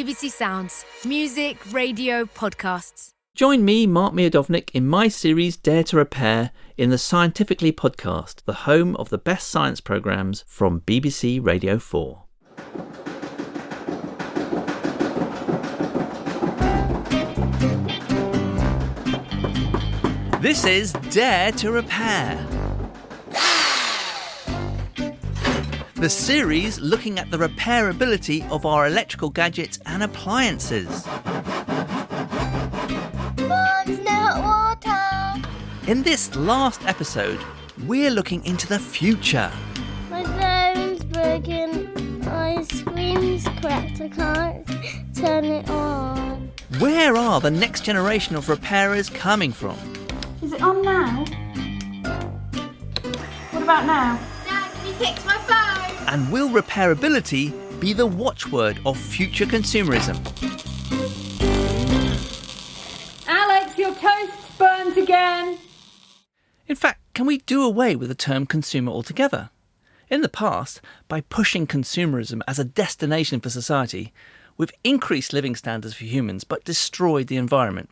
BBC Sounds. Music, radio, podcasts. Join me, Mark Miodownik, in my series Dare to Repair in the Scientifically podcast, the home of the best science programmes from BBC Radio 4. This is Dare to Repair, the series looking at the repairability of our electrical gadgets and appliances. Mum's no hot water. In this last episode, we're looking into the future. My phone's broken. My screen's cracked. I can't turn it on. Where are the next generation of repairers coming from? Is it on now? What about now? Dad, can you fix my phone? And will repairability be the watchword of future consumerism? Alex, your toast's burnt again. In fact, can we do away with the term consumer altogether? In the past, by pushing consumerism as a destination for society, we've increased living standards for humans but destroyed the environment.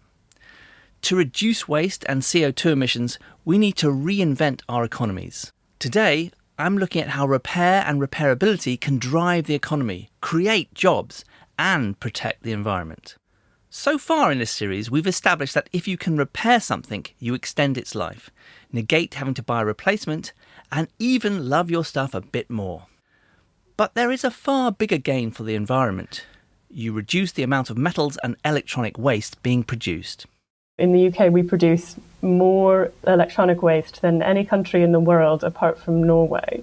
To reduce waste and CO2 emissions, we need to reinvent our economies. Today, I'm looking at how repair and repairability can drive the economy, create jobs, and protect the environment. So far in this series, we've established that if you can repair something, you extend its life, negate having to buy a replacement, and even love your stuff a bit more. But there is a far bigger gain for the environment. You reduce the amount of metals and electronic waste being produced. In the UK, we produce more electronic waste than any country in the world apart from Norway.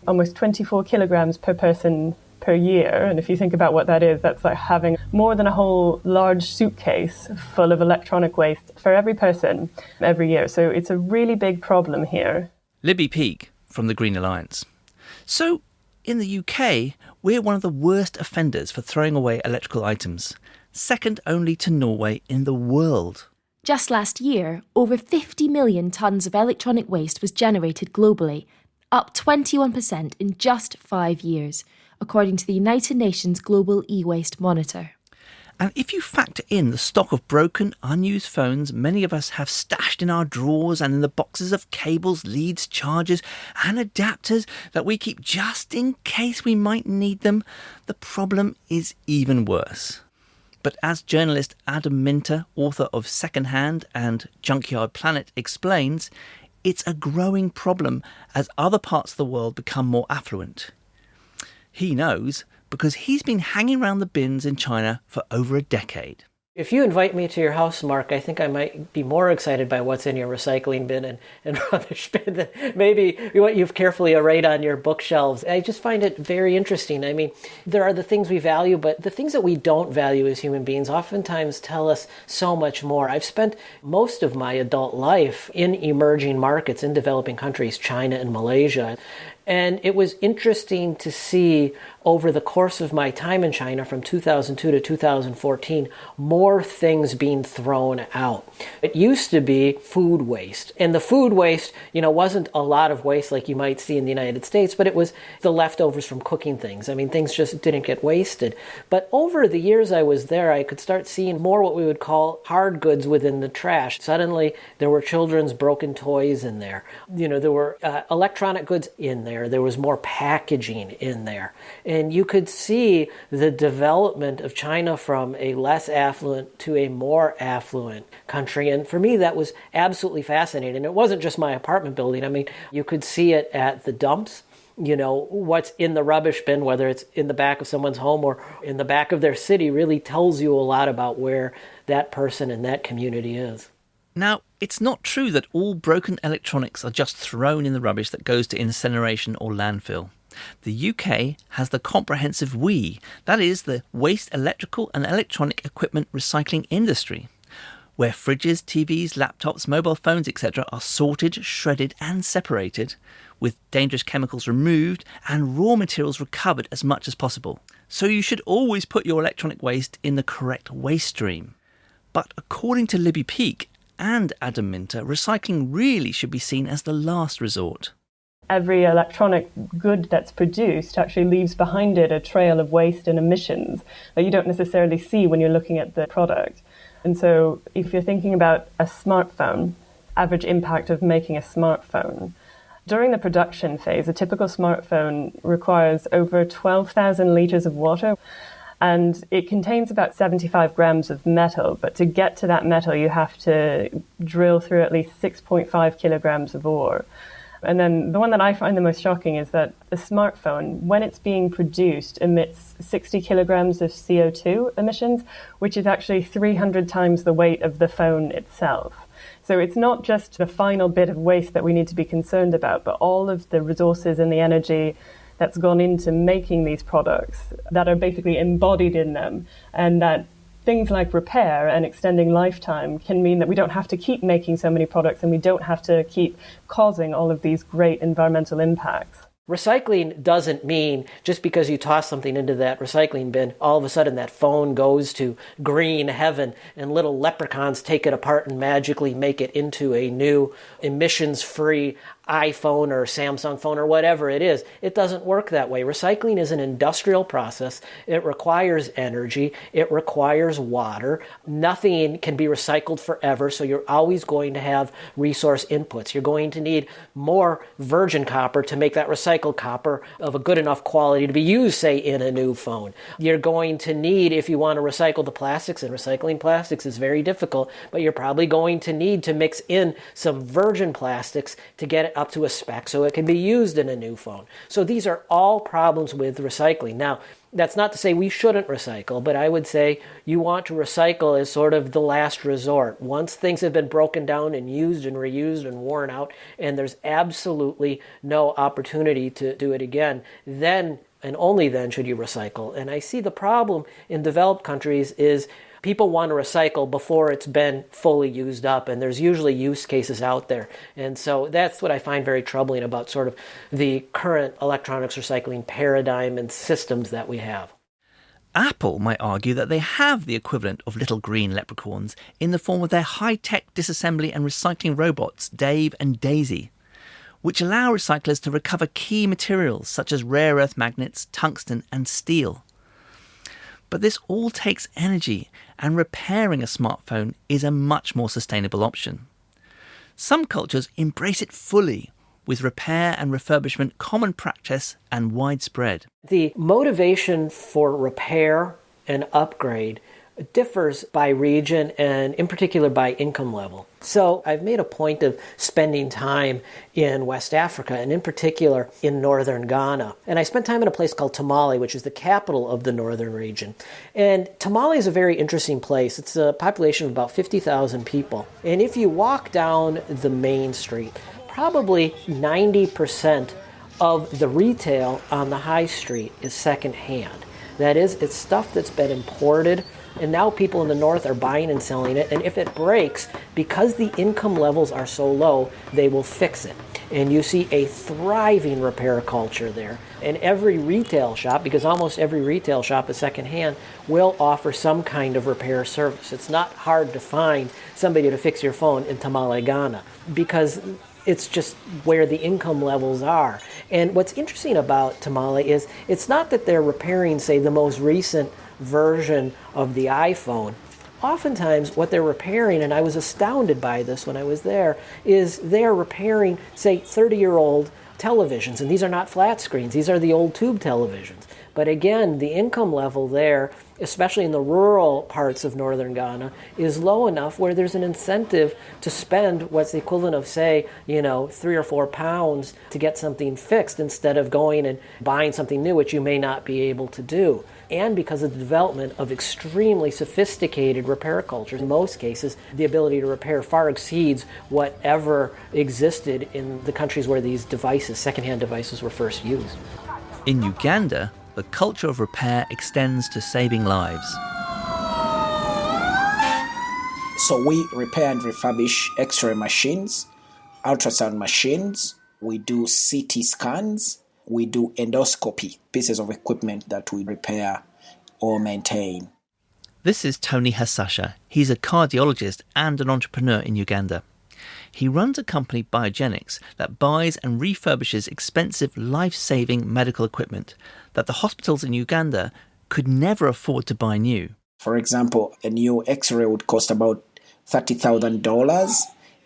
Almost 24 kilograms per person per year. And if you think about what that is, that's like having more than a whole large suitcase full of electronic waste for every person every year. So it's a really big problem here. Libby Peake from the Green Alliance. So, in the UK, we're one of the worst offenders for throwing away electrical items, second only to Norway in the world. Just last year, over 50 million tonnes of electronic waste was generated globally, up 21% in just 5 years, according to the United Nations Global E-Waste Monitor. And if you factor in the stock of broken, unused phones many of us have stashed in our drawers and in the boxes of cables, leads, chargers and adapters that we keep just in case we might need them, the problem is even worse. But as journalist Adam Minter, author of Secondhand and Junkyard Planet, explains, it's a growing problem as other parts of the world become more affluent. He knows because he's been hanging around the bins in China for over a decade. If you invite me to your house, Mark, I think I might be more excited by what's in your recycling bin and rubbish bin than maybe what you've carefully arrayed on your bookshelves. I just find it very interesting. I mean, there are the things we value, but the things that we don't value as human beings oftentimes tell us so much more. I've spent most of my adult life in emerging markets, in developing countries, China and Malaysia. And it was interesting to see over the course of my time in China from 2002 to 2014, more things being thrown out. It used to be food waste. And the food waste, wasn't a lot of waste like you might see in the United States, but it was the leftovers from cooking things. I mean, things just didn't get wasted. But over the years I was there, I could start seeing more what we would call hard goods within the trash. Suddenly, there were children's broken toys in there. There were electronic goods in there. There was more packaging in there. And you could see the development of China from a less affluent to a more affluent country. And for me, that was absolutely fascinating. It wasn't just my apartment building. I mean, you could see it at the dumps. What's in the rubbish bin, whether it's in the back of someone's home or in the back of their city, really tells you a lot about where that person and that community is. Now, it's not true that all broken electronics are just thrown in the rubbish that goes to incineration or landfill. The UK has the comprehensive WEEE, that is the Waste Electrical and Electronic Equipment Recycling Industry, where fridges, TVs, laptops, mobile phones, etc. are sorted, shredded and separated, with dangerous chemicals removed and raw materials recovered as much as possible. So you should always put your electronic waste in the correct waste stream. But according to Libby Peake and Adam Minter, recycling really should be seen as the last resort. Every electronic good that's produced actually leaves behind it a trail of waste and emissions that you don't necessarily see when you're looking at the product. And so if you're thinking about a smartphone, average impact of making a smartphone, during the production phase, a typical smartphone requires over 12,000 litres of water, and it contains about 75 grams of metal. But to get to that metal, you have to drill through at least 6.5 kilograms of ore. And then the one that I find the most shocking is that the smartphone, when it's being produced, emits 60 kilograms of CO2 emissions, which is actually 300 times the weight of the phone itself. So it's not just the final bit of waste that we need to be concerned about, but all of the resources and the energy that's gone into making these products that are basically embodied in them, and that things like repair and extending lifetime can mean that we don't have to keep making so many products and we don't have to keep causing all of these great environmental impacts. Recycling doesn't mean just because you toss something into that recycling bin, all of a sudden that phone goes to green heaven and little leprechauns take it apart and magically make it into a new emissions-free iPhone or Samsung phone or whatever it is. It doesn't work that way. Recycling is an industrial process. It requires energy. It requires water. Nothing can be recycled forever, so you're always going to have resource inputs. You're going to need more virgin copper to make that recycled copper of a good enough quality to be used, say, in a new phone. You're going to need, if you want to recycle the plastics, and recycling plastics is very difficult, but you're probably going to need to mix in some virgin plastics to get it up to a spec so it can be used in a new phone. So these are all problems with recycling. Now, that's not to say we shouldn't recycle, but I would say you want to recycle as sort of the last resort. Once things have been broken down and used and reused and worn out, and there's absolutely no opportunity to do it again, then and only then should you recycle. And I see the problem in developed countries is people want to recycle before it's been fully used up, and there's usually use cases out there. And so that's what I find very troubling about sort of the current electronics recycling paradigm and systems that we have. Apple might argue that they have the equivalent of little green leprechauns in the form of their high-tech disassembly and recycling robots, Dave and Daisy, which allow recyclers to recover key materials such as rare earth magnets, tungsten and steel. But this all takes energy, and repairing a smartphone is a much more sustainable option. Some cultures embrace it fully, with repair and refurbishment common practice and widespread. The motivation for repair and upgrade differs by region and in particular by income level. So I've made a point of spending time in West Africa and in particular in northern Ghana. And I spent time in a place called Tamale, which is the capital of the northern region. And Tamale is a very interesting place. It's a population of about 50,000 people. And if you walk down the main street, probably 90% of the retail on the high street is secondhand. That is, it's stuff that's been imported, and now people in the north are buying and selling it, and if it breaks, because the income levels are so low, they will fix it. And you see a thriving repair culture there. And every retail shop, because almost every retail shop is secondhand, will offer some kind of repair service. It's not hard to find somebody to fix your phone in Tamale, Ghana, because it's just where the income levels are. And what's interesting about Tamale is it's not that they're repairing, say, the most recent version of the iPhone. Oftentimes what they're repairing, and I was astounded by this when I was there, is they're repairing, say, 30-year-old televisions. And these are not flat screens. These are the old tube televisions. But again, the income level there, especially in the rural parts of northern Ghana, is low enough where there's an incentive to spend what's the equivalent of, say, £3 or £4 to get something fixed instead of going and buying something new, which you may not be able to do. And because of the development of extremely sophisticated repair cultures, in most cases, the ability to repair far exceeds whatever existed in the countries where these devices, secondhand devices, were first used. In Uganda, the culture of repair extends to saving lives. So we repair and refurbish X-ray machines, ultrasound machines, we do CT scans, we do endoscopy, pieces of equipment that we repair or maintain. This is Tony Hasasha. He's a cardiologist and an entrepreneur in Uganda. He runs a company, Biogenics, that buys and refurbishes expensive, life-saving medical equipment that the hospitals in Uganda could never afford to buy new. For example, a new X-ray would cost about $30,000,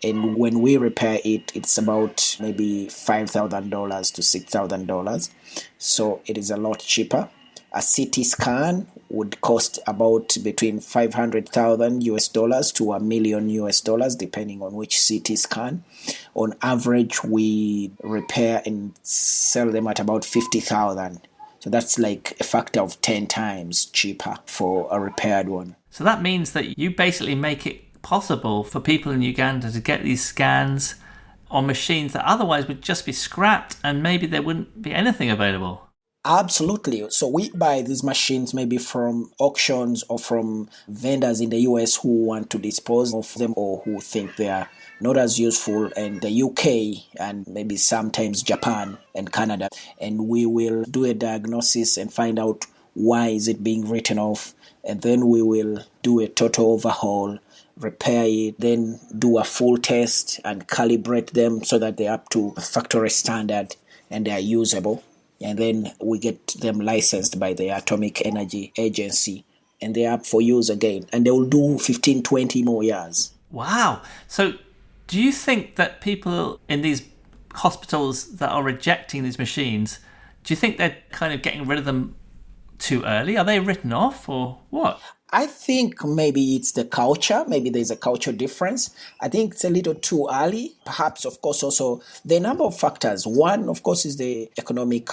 and when we repair it, it's about maybe $5,000 to $6,000. So it is a lot cheaper. A CT scan would cost about between $500,000 US to $1 million US, depending on which CT scan. On average, we repair and sell them at about $50,000. So that's like a factor of 10 times cheaper for a repaired one. So that means that you basically make it possible for people in Uganda to get these scans on machines that otherwise would just be scrapped and maybe there wouldn't be anything available. Absolutely. So we buy these machines maybe from auctions or from vendors in the US who want to dispose of them or who think they are not as useful, and the UK and maybe sometimes Japan and Canada. And we will do a diagnosis and find out why is it being written off. And then we will do a total overhaul, repair it, then do a full test and calibrate them so that they're up to factory standard and they are usable. And then we get them licensed by the Atomic Energy Agency and they're up for use again. And they will do 15, 20 more years. Wow. So do you think that people in these hospitals that are rejecting these machines, do you think they're kind of getting rid of them too early? Are they written off or what? I think maybe it's the culture. Maybe there's a culture difference. I think it's a little too early. Perhaps, of course, also the number of factors. One, of course, is the economic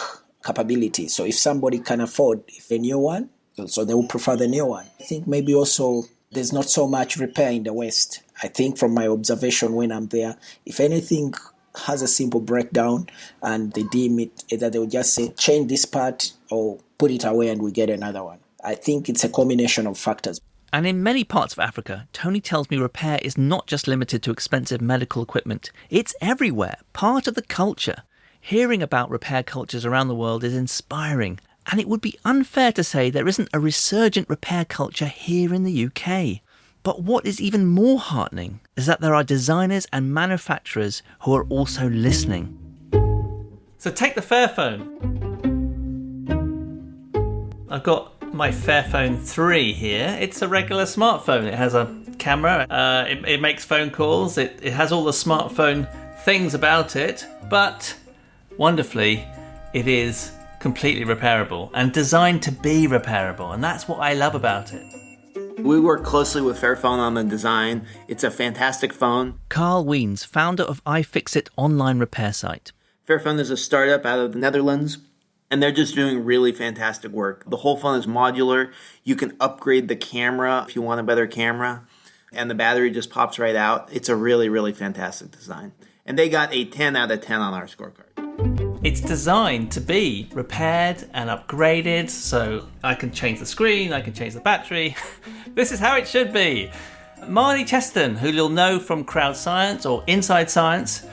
capability. So if somebody can afford a new one, so they will prefer the new one. I think maybe also there's not so much repair in the West. I think from my observation when I'm there, if anything has a simple breakdown and they deem it, either they will just say, change this part or put it away and we get another one. I think it's a combination of factors. And in many parts of Africa, Tony tells me repair is not just limited to expensive medical equipment. It's everywhere, part of the culture. Hearing about repair cultures around the world is inspiring, and it would be unfair to say there isn't a resurgent repair culture here in the UK. But what is even more heartening is that there are designers and manufacturers who are also listening. So take the Fairphone. I've got my Fairphone 3 here. It's a regular smartphone. It has a camera. It makes phone calls. It has all the smartphone things about it. But wonderfully, it is completely repairable and designed to be repairable. And that's what I love about it. We work closely with Fairphone on the design. It's a fantastic phone. Carl Wiens, founder of iFixit online repair site. Fairphone is a startup out of the Netherlands, and they're just doing really fantastic work. The whole phone is modular. You can upgrade the camera if you want a better camera, and the battery just pops right out. It's a really, really fantastic design. And they got a 10 out of 10 on our scorecard. It's designed to be repaired and upgraded, so I can change the screen, I can change the battery. This is how it should be. Marnie Cheston, who you'll know from Crowd Science or Inside Science,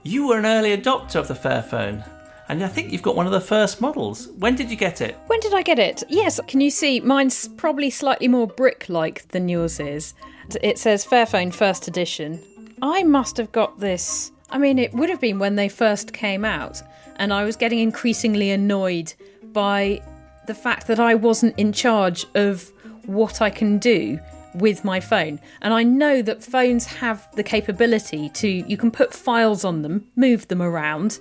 you were an early adopter of the Fairphone, and I think you've got one of the first models. When did you get it? When did I get it? Yes, can you see? Mine's probably slightly more brick-like than yours is. It says Fairphone First Edition. I must have got this, it would have been when they first came out, and I was getting increasingly annoyed by the fact that I wasn't in charge of what I can do with my phone. And I know that phones have the capability you can put files on them, move them around,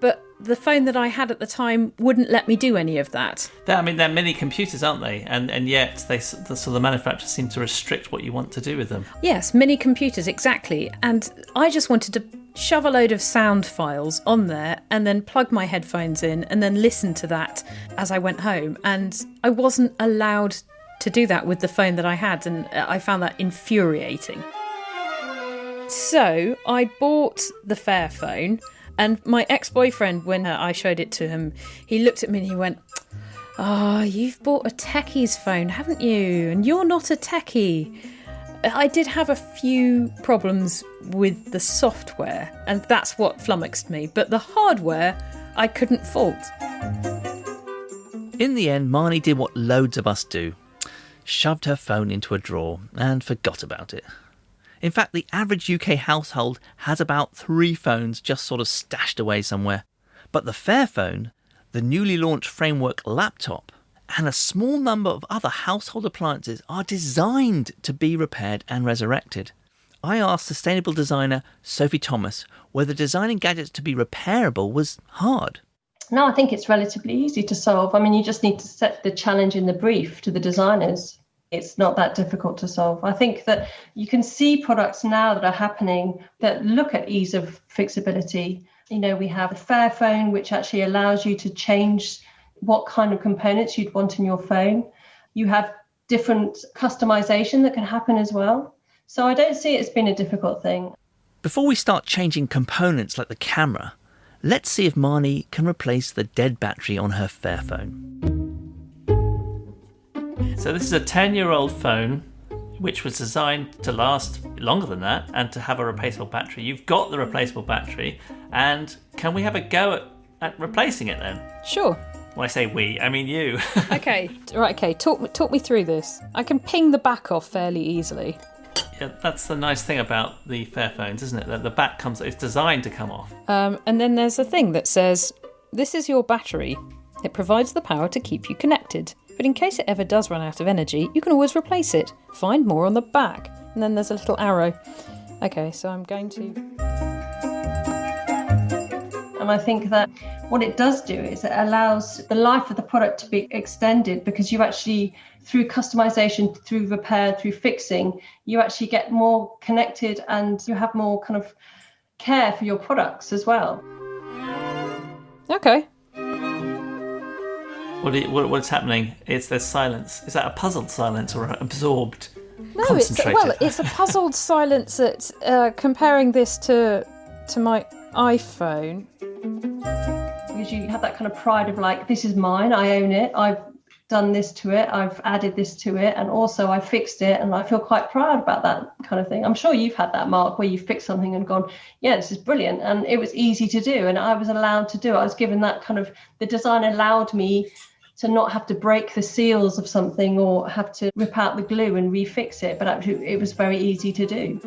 but the phone that I had at the time wouldn't let me do any of that. They're mini computers, aren't they? And yet the manufacturers seem to restrict what you want to do with them. Yes, mini computers, exactly. And I just wanted to shove a load of sound files on there and then plug my headphones in and then listen to that as I went home. And I wasn't allowed to do that with the phone that I had, and I found that infuriating. So I bought the Fairphone, and my ex-boyfriend, when I showed it to him, he looked at me and he went, "Oh, you've bought a techie's phone, haven't you? And you're not a techie." I did have a few problems with the software, and that's what flummoxed me. But the hardware, I couldn't fault. In the end, Marnie did what loads of us do. Shoved her phone into a drawer and forgot about it. In fact, the average UK household has about 3 phones just sort of stashed away somewhere. But the Fairphone, the newly launched framework laptop, and a small number of other household appliances are designed to be repaired and resurrected. I asked sustainable designer Sophie Thomas whether designing gadgets to be repairable was hard. No, I think it's relatively easy to solve. I mean, you just need to set the challenge in the brief to the designers. It's not that difficult to solve. I think that you can see products now that are happening that look at ease of fixability. You know, we have a Fairphone, which actually allows you to change what kind of components you'd want in your phone. You have different customization that can happen as well. So I don't see it as being a difficult thing. Before we start changing components like the camera, let's see if Marnie can replace the dead battery on her Fairphone. So this is a 10-year-old phone which was designed to last longer than that and to have a replaceable battery. You've got the replaceable battery, and can we have a go at replacing it then? Sure. When I say we, I mean you. Okay, right, okay, talk me through this. I can ping the back off fairly easily. Yeah, that's the nice thing about the Fairphones, isn't it? That the back it's designed to come off. And then there's a thing that says, this is your battery. It provides the power to keep you connected. But in case it ever does run out of energy, you can always replace it. Find more on the back. And then there's a little arrow. Okay, so I'm going to... And I think that what it does do is it allows the life of the product to be extended, because you actually, through customization, through repair, through fixing, you actually get more connected and you have more kind of care for your products as well. Okay. What's happening? There's silence. Is that a puzzled silence or an absorbed, No, concentrated? it's a puzzled silence that's comparing this to my iPhone. Because you have that kind of pride of like, this is mine, I own it, I've done this to it, I've added this to it, and also I fixed it, and I feel quite proud about that kind of thing. I'm sure you've had that, Mark, where you fixed something and gone, yeah, this is brilliant, and it was easy to do, and I was allowed to do it. I was given that kind of, the design allowed me to not have to break the seals of something or have to rip out the glue and refix it, but actually it was very easy to do.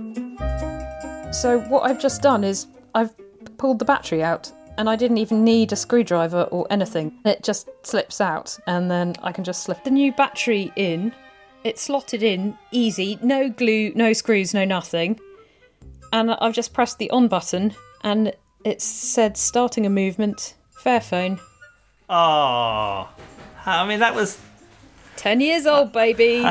So what I've just done is I've pulled the battery out, and I didn't even need a screwdriver or anything. It just slips out, and then I can just slip the new battery in. It's slotted in easy, no glue, no screws, no nothing. And I've just pressed the on button, and it said starting a movement, Fairphone. Oh, I mean, that was 10 years old, baby.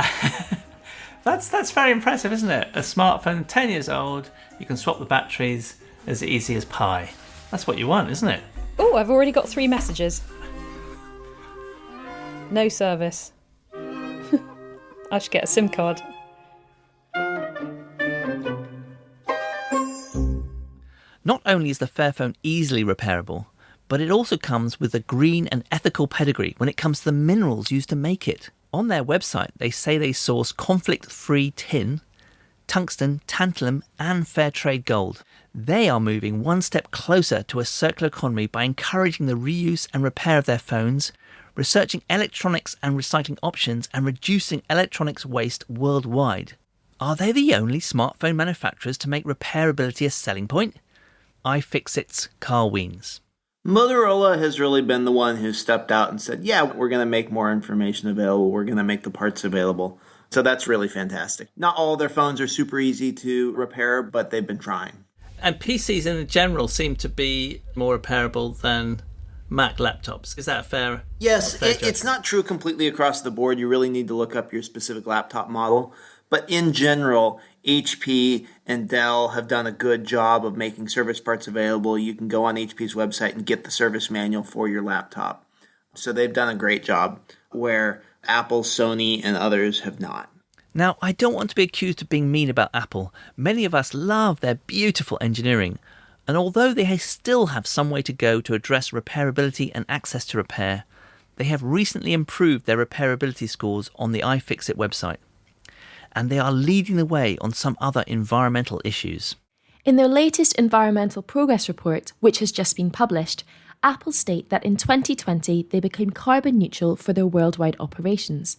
That's very impressive, isn't it? A smartphone, 10 years old, you can swap the batteries as easy as pie. That's what you want, isn't it? Oh, I've already got 3 messages. No service. I should get a SIM card. Not only is the Fairphone easily repairable, but it also comes with a green and ethical pedigree when it comes to the minerals used to make it. On their website, they say they source conflict-free tin, tungsten, tantalum and fair trade gold. They are moving one step closer to a circular economy by encouraging the reuse and repair of their phones, researching electronics and recycling options, and reducing electronics waste worldwide. Are they the only smartphone manufacturers to make repairability a selling point? iFixit's Carl Wiens. Motorola has really been the one who stepped out and said, yeah, we're going to make more information available. We're going to make the parts available. So that's really fantastic. Not all their phones are super easy to repair, but they've been trying. And PCs in general seem to be more repairable than Mac laptops. Is that a fair? Yes, it's not true completely across the board. You really need to look up your specific laptop model. But in general, HP and Dell have done a good job of making service parts available. You can go on HP's website and get the service manual for your laptop. So they've done a great job, where Apple, Sony, and others have not. Now, I don't want to be accused of being mean about Apple. Many of us love their beautiful engineering. And although they still have some way to go to address repairability and access to repair, they have recently improved their repairability scores on the iFixit website. And they are leading the way on some other environmental issues. In their latest environmental progress report, which has just been published, Apple state that in 2020 they became carbon neutral for their worldwide operations.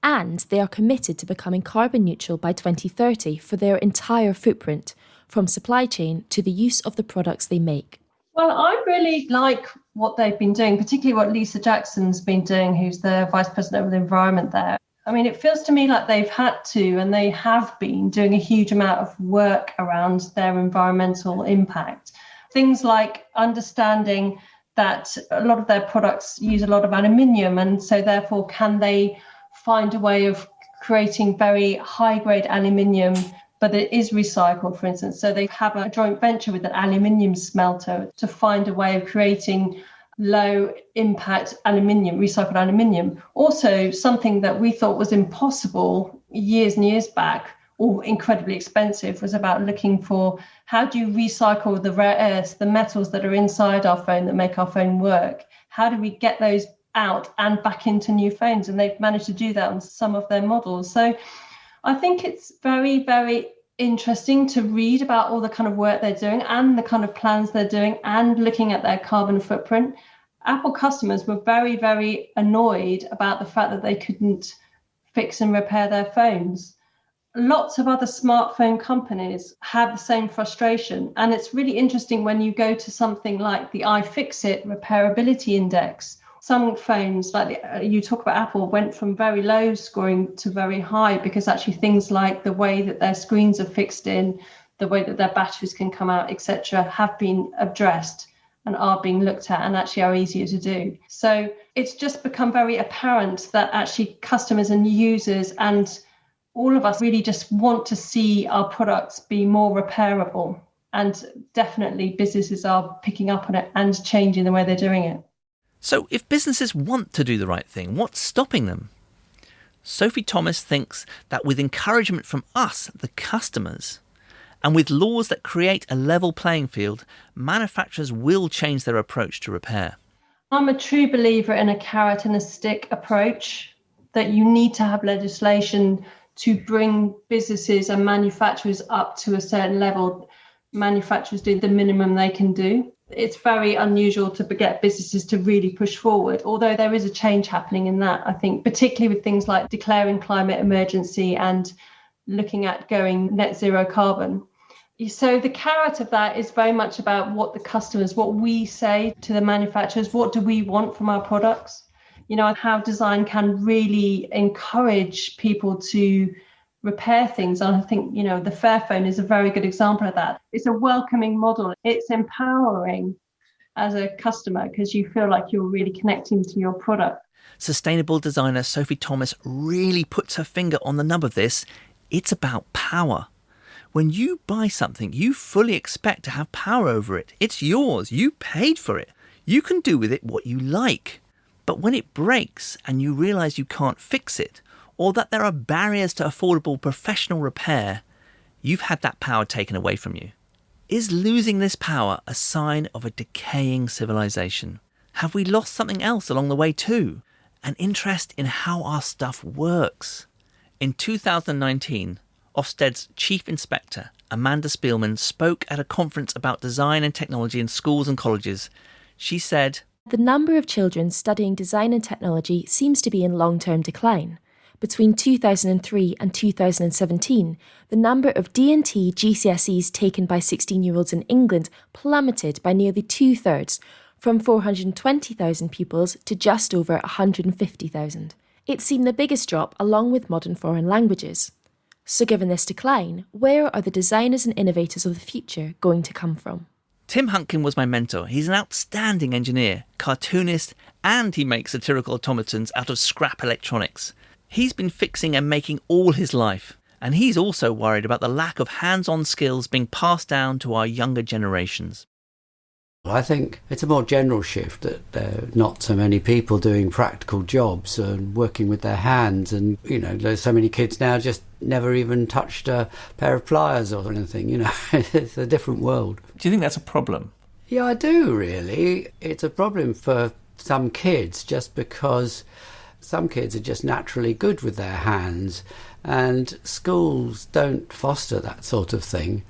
And they are committed to becoming carbon neutral by 2030 for their entire footprint, from supply chain to the use of the products they make. Well, I really like what they've been doing, particularly what Lisa Jackson's been doing, who's the Vice President of the Environment there. I mean, it feels to me like they've had to, and they have been doing a huge amount of work around their environmental impact. Things like understanding that a lot of their products use a lot of aluminium, and so therefore can they find a way of creating very high-grade aluminium, but it is recycled, for instance. So they have a joint venture with an aluminium smelter to find a way of creating low-impact aluminium, recycled aluminium. Also, something that we thought was impossible years and years back, or incredibly expensive, was about looking for how do you recycle the rare earths, the metals that are inside our phone that make our phone work? How do we get those out and back into new phones? And they've managed to do that on some of their models. So I think it's very, very interesting to read about all the kind of work they're doing and the kind of plans they're doing and looking at their carbon footprint. Apple customers were very, very annoyed about the fact that they couldn't fix and repair their phones. Lots of other smartphone companies have the same frustration. And it's really interesting when you go to something like the iFixit repairability index. Some phones, like you talk about Apple, went from very low scoring to very high because actually things like the way that their screens are fixed in, the way that their batteries can come out, etc., have been addressed and are being looked at and actually are easier to do. So it's just become very apparent that actually customers and users and all of us really just want to see our products be more repairable. And definitely businesses are picking up on it and changing the way they're doing it. So if businesses want to do the right thing, what's stopping them? Sophie Thomas thinks that with encouragement from us, the customers, and with laws that create a level playing field, manufacturers will change their approach to repair. I'm a true believer in a carrot and a stick approach, that you need to have legislation to bring businesses and manufacturers up to a certain level. Manufacturers do the minimum they can do. It's very unusual to get businesses to really push forward, although there is a change happening in that, I think, particularly with things like declaring climate emergency and looking at going net zero carbon. So the carrot of that is very much about what the customers, what we say to the manufacturers, what do we want from our products? You know, how design can really encourage people to repair things. And I think, you know, the Fairphone is a very good example of that. It's a welcoming model. It's empowering as a customer because you feel like you're really connecting to your product. Sustainable designer Sophie Thomas really puts her finger on the nub of this. It's about power. When you buy something, you fully expect to have power over it. It's yours. You paid for it. You can do with it what you like. But when it breaks and you realise you can't fix it, or that there are barriers to affordable professional repair, you've had that power taken away from you. Is losing this power a sign of a decaying civilization? Have we lost something else along the way too? An interest in how our stuff works? In 2019, Ofsted's Chief Inspector, Amanda Spielman, spoke at a conference about design and technology in schools and colleges. She said, "The number of children studying design and technology seems to be in long-term decline. Between 2003 and 2017, the number of D&T GCSEs taken by 16-year-olds in England plummeted by nearly 2/3, from 420,000 pupils to just over 150,000. It's seen the biggest drop along with modern foreign languages. So given this decline, where are the designers and innovators of the future going to come from?" Tim Huntkin was my mentor. He's an outstanding engineer, cartoonist, and he makes satirical automatons out of scrap electronics. He's been fixing and making all his life, and he's also worried about the lack of hands-on skills being passed down to our younger generations. I think it's a more general shift that there are not so many people doing practical jobs and working with their hands, and you know, there's so many kids now just never even touched a pair of pliers or anything, you know. It's a different world. Do you think that's a problem? Yeah, I do, really. It's a problem for some kids just because some kids are just naturally good with their hands, and schools don't foster that sort of thing.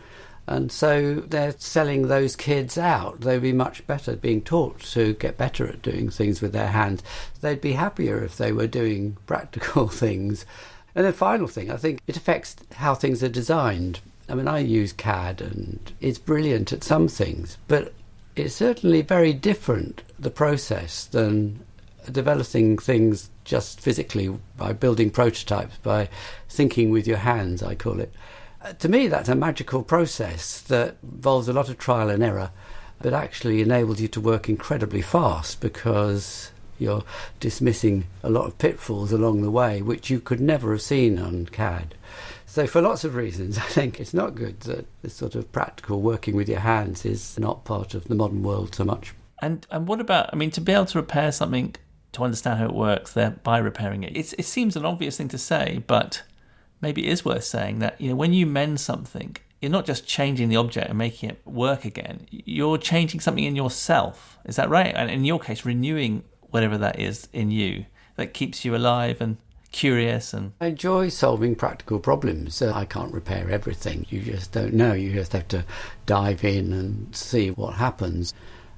And so they're selling those kids out. They'd be much better being taught to get better at doing things with their hands. They'd be happier if they were doing practical things. And the final thing, I think it affects how things are designed. I mean, I use CAD and it's brilliant at some things, but it's certainly very different, the process, than developing things just physically by building prototypes, by thinking with your hands, I call it. To me, that's a magical process that involves a lot of trial and error, but actually enables you to work incredibly fast because you're dismissing a lot of pitfalls along the way, which you could never have seen on CAD. So for lots of reasons, I think it's not good that this sort of practical working with your hands is not part of the modern world so much. And what about, I mean, to be able to repair something, to understand how it works, thereby repairing it, it seems an obvious thing to say, but maybe it is worth saying that, when you mend something, you're not just changing the object and making it work again. You're changing something in yourself. Is that right? And in your case, renewing whatever that is in you that keeps you alive and curious. And I enjoy solving practical problems. I can't repair everything. You just don't know. You just have to dive in and see what happens.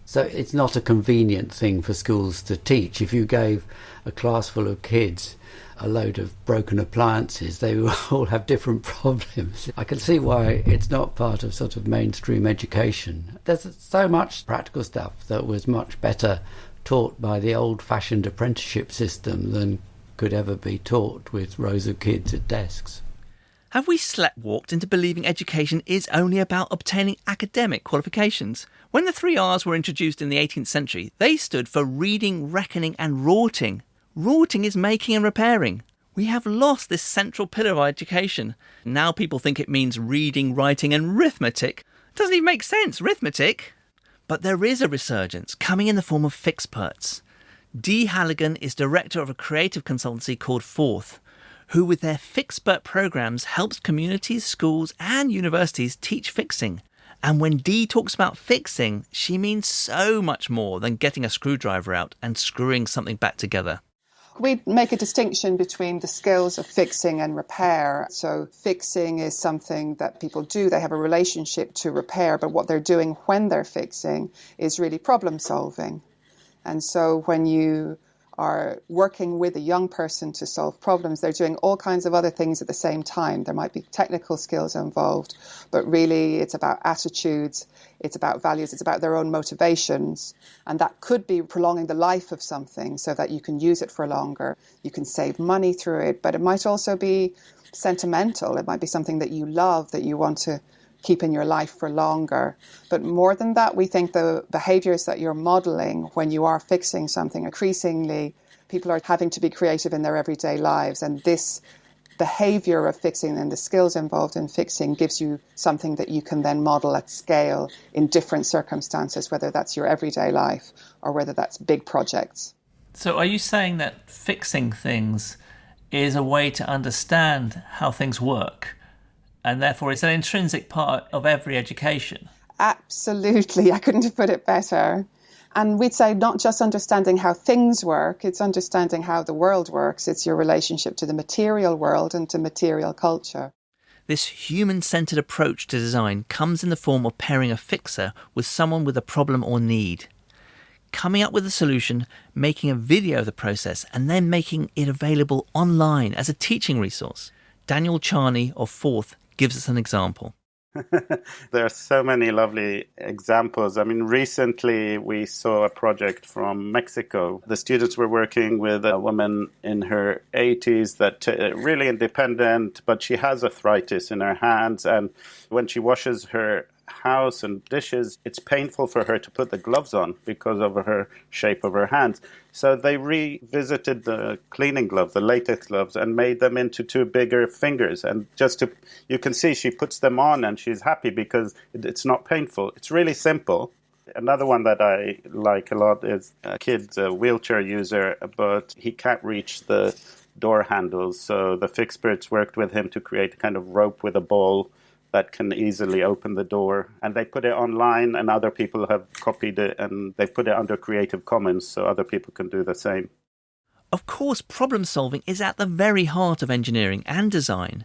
So it's not a convenient thing for schools to teach. If you gave a class full of kids a load of broken appliances, they will all have different problems. I can see why it's not part of sort of mainstream education. There's so much practical stuff that was much better taught by the old-fashioned apprenticeship system than could ever be taught with rows of kids at desks. Have we sleptwalked into believing education is only about obtaining academic qualifications? When the 3 R's were introduced in the 18th century, they stood for reading, reckoning and rorting. Rorting is making and repairing. We have lost this central pillar of education. Now people think it means reading, writing and arithmetic. It doesn't even make sense, arithmetic. But there is a resurgence coming in the form of fixperts. Dee Halligan is director of a creative consultancy called Forth, who with their fixpert programs helps communities, schools and universities teach fixing. And when Dee talks about fixing, she means so much more than getting a screwdriver out and screwing something back together. We make a distinction between the skills of fixing and repair. So fixing is something that people do. They have a relationship to repair, but what they're doing when they're fixing is really problem solving. And so when you are working with a young person to solve problems, they're doing all kinds of other things at the same time. There might be technical skills involved, but really it's about attitudes, it's about values, it's about their own motivations. And that could be prolonging the life of something so that you can use it for longer. You can save money through it, but it might also be sentimental. It might be something that you love, that you want to keep in your life for longer. But more than that, we think the behaviours that you're modelling when you are fixing something, increasingly people are having to be creative in their everyday lives. And this behaviour of fixing and the skills involved in fixing gives you something that you can then model at scale in different circumstances, whether that's your everyday life or whether that's big projects. So are you saying that fixing things is a way to understand how things work? And therefore it's an intrinsic part of every education? Absolutely. I couldn't have put it better. And we'd say not just understanding how things work, it's understanding how the world works. It's your relationship to the material world and to material culture. This human-centred approach to design comes in the form of pairing a fixer with someone with a problem or need, coming up with a solution, making a video of the process, and then making it available online as a teaching resource. Daniel Charney of Forth gives us an example. There are so many lovely examples. I mean, recently we saw a project from Mexico. The students were working with a woman in her 80s that really independent, but she has arthritis in her hands. And when she washes her house and dishes, it's painful for her to put the gloves on because of her shape of her hands. So they revisited the cleaning gloves, the latex gloves, and made them into 2 bigger fingers. And you can see she puts them on and she's happy because it's not painful. It's really simple. Another one that I like a lot is a kid's a wheelchair user, but he can't reach the door handles. So the fixperts worked with him to create a kind of rope with a ball that can easily open the door. And they put it online and other people have copied it and they've put it under Creative Commons so other people can do the same. Of course, problem solving is at the very heart of engineering and design.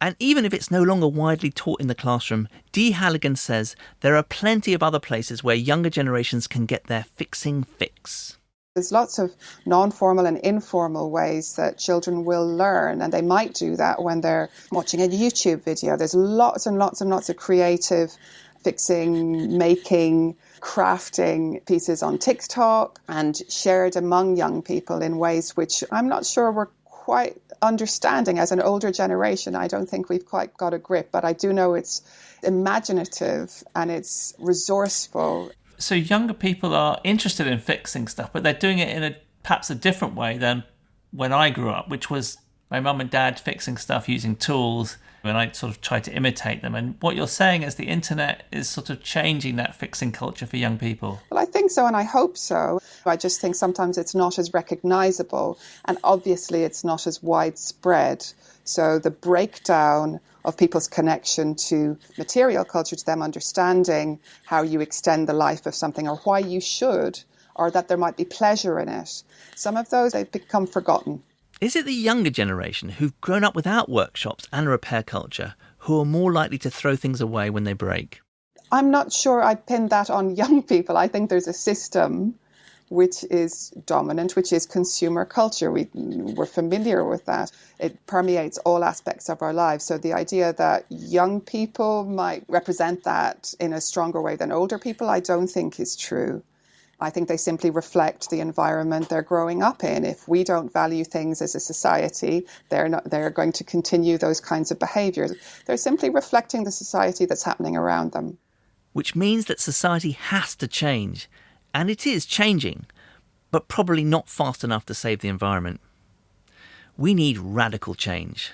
And even if it's no longer widely taught in the classroom, Dee Halligan says there are plenty of other places where younger generations can get their fixing fix. There's lots of non-formal and informal ways that children will learn, and they might do that when they're watching a YouTube video. There's lots and lots and lots of creative fixing, making, crafting pieces on TikTok and shared among young people in ways which I'm not sure we're quite understanding as an older generation. I don't think we've quite got a grip, but I do know it's imaginative and it's resourceful. So younger people are interested in fixing stuff, but they're doing it in perhaps a different way than when I grew up, which was my mum and dad fixing stuff using tools, and I sort of tried to imitate them. And what you're saying is the internet is sort of changing that fixing culture for young people. Well, I think so, and I hope so. I just think sometimes it's not as recognisable, and obviously it's not as widespread. So the breakdown of people's connection to material culture, to them understanding how you extend the life of something or why you should, or that there might be pleasure in it. Some of those, they've become forgotten. Is it the younger generation who've grown up without workshops and repair culture who are more likely to throw things away when they break? I'm not sure I'd pin that on young people. I think there's a system which is dominant, which is consumer culture. We're familiar with that. It permeates all aspects of our lives. So the idea that young people might represent that in a stronger way than older people, I don't think is true. I think they simply reflect the environment they're growing up in. If we don't value things as a society, they're going to continue those kinds of behaviours. They're simply reflecting the society that's happening around them. Which means that society has to change. And it is changing, but probably not fast enough to save the environment. We need radical change.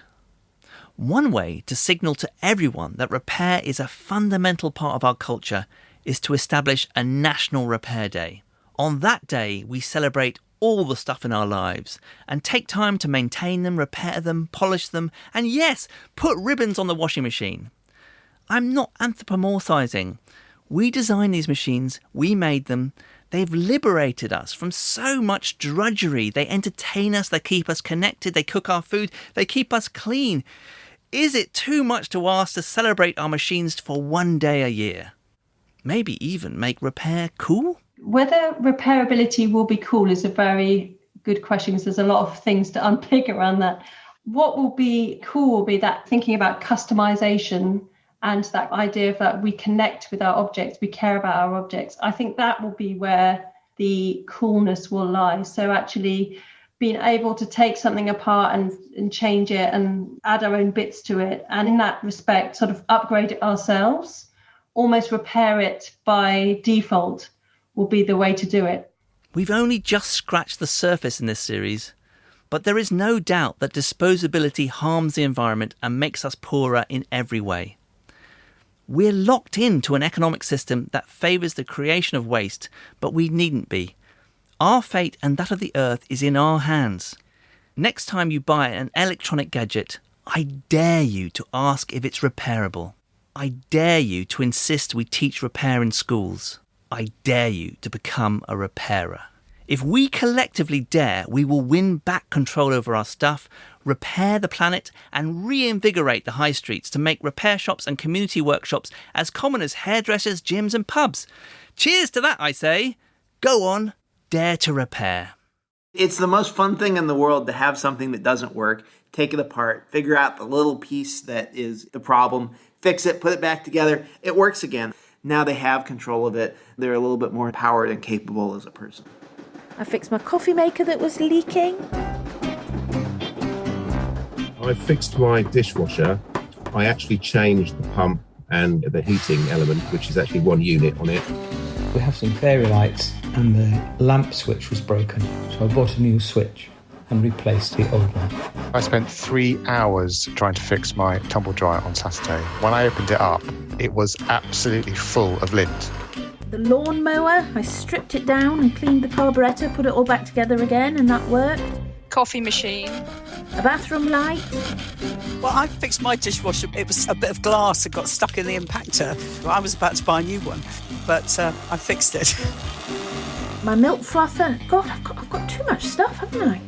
One way to signal to everyone that repair is a fundamental part of our culture is to establish a National Repair Day. On that day, we celebrate all the stuff in our lives and take time to maintain them, repair them, polish them, and yes, put ribbons on the washing machine. I'm not anthropomorphizing. We designed these machines, we made them. They've liberated us from so much drudgery. They entertain us, they keep us connected, they cook our food, they keep us clean. Is it too much to ask to celebrate our machines for one day a year? Maybe even make repair cool? Whether repairability will be cool is a very good question, because there's a lot of things to unpick around that. What will be cool will be that thinking about customization and that idea of that we connect with our objects, we care about our objects. I think that will be where the coolness will lie. So actually being able to take something apart and change it and add our own bits to it. And in that respect, sort of upgrade it ourselves, almost repair it by default will be the way to do it. We've only just scratched the surface in this series, but there is no doubt that disposability harms the environment and makes us poorer in every way. We're locked into an economic system that favours the creation of waste, but we needn't be. Our fate and that of the earth is in our hands. Next time you buy an electronic gadget, I dare you to ask if it's repairable. I dare you to insist we teach repair in schools. I dare you to become a repairer. If we collectively dare, we will win back control over our stuff, repair the planet, and reinvigorate the high streets to make repair shops and community workshops as common as hairdressers, gyms and pubs. Cheers to that, I say. Go on, dare to repair. It's the most fun thing in the world to have something that doesn't work, take it apart, figure out the little piece that is the problem, fix it, put it back together. It works again. Now they have control of it. They're a little bit more empowered and capable as a person. I fixed my coffee maker that was leaking. I fixed my dishwasher. I actually changed the pump and the heating element, which is actually one unit on it. We have some fairy lights and the lamp switch was broken, so I bought a new switch and replaced the old one. I spent 3 hours trying to fix my tumble dryer on Saturday. When I opened it up, it was absolutely full of lint. The lawnmower, I stripped it down and cleaned the carburettor, put it all back together again, and that worked. Coffee machine. A bathroom light. Well, I fixed my dishwasher. It was a bit of glass that got stuck in the impactor. I was about to buy a new one, but I fixed it. My milk frother. God, I've got too much stuff, haven't I?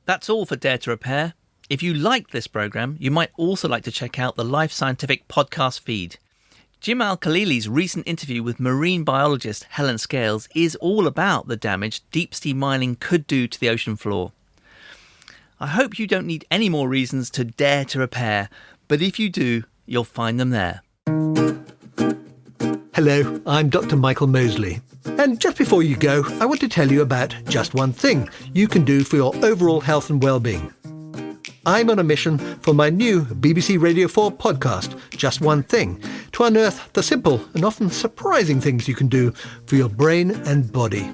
That's all for Dare to Repair. If you liked this programme, you might also like to check out the Life Scientific podcast feed. Jim Al-Khalili's recent interview with marine biologist Helen Scales is all about the damage deep sea mining could do to the ocean floor. I hope you don't need any more reasons to dare to repair, but if you do, you'll find them there. Hello, I'm Dr. Michael Mosley. And just before you go, I want to tell you about just one thing you can do for your overall health and well-being. I'm on a mission for my new BBC Radio 4 podcast, Just One Thing, to unearth the simple and often surprising things you can do for your brain and body.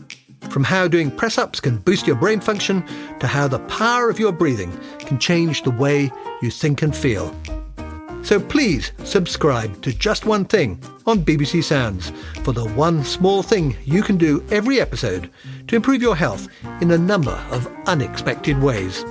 From how doing press-ups can boost your brain function to how the power of your breathing can change the way you think and feel. So please subscribe to Just One Thing on BBC Sounds for the one small thing you can do every episode to improve your health in a number of unexpected ways.